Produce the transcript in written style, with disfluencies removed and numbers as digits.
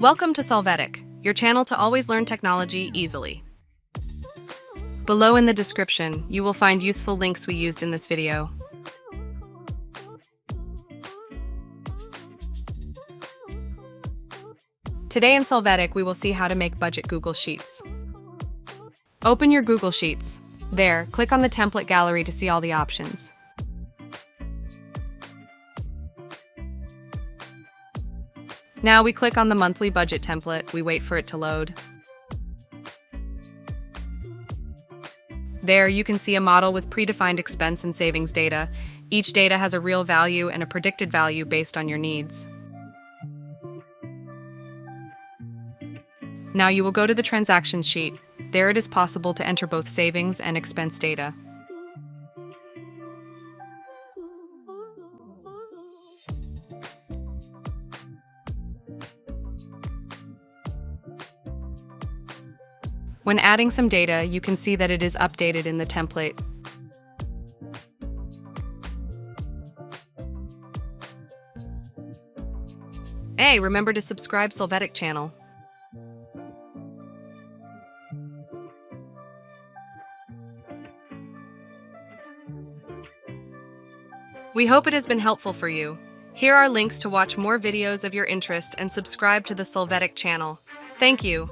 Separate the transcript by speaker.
Speaker 1: Welcome to Solvetic, your channel to always learn technology easily. Below in the description, you will find useful links we used in this video. Today in Solvetic, we will see how to make budget Google Sheets. Open your Google Sheets. There, click on the template gallery to see all the options. Now we click on the monthly budget template. We wait for it to load. There you can see a model with predefined expense and savings data. Each data has a real value and a predicted value based on your needs. Now you will go to the transactions sheet. There it is possible to enter both savings and expense data. When adding some data, you can see that it is updated in the template. Hey, remember to subscribe Solvetic channel. We hope it has been helpful for you. Here are links to watch more videos of your interest and subscribe to the Solvetic channel. Thank you.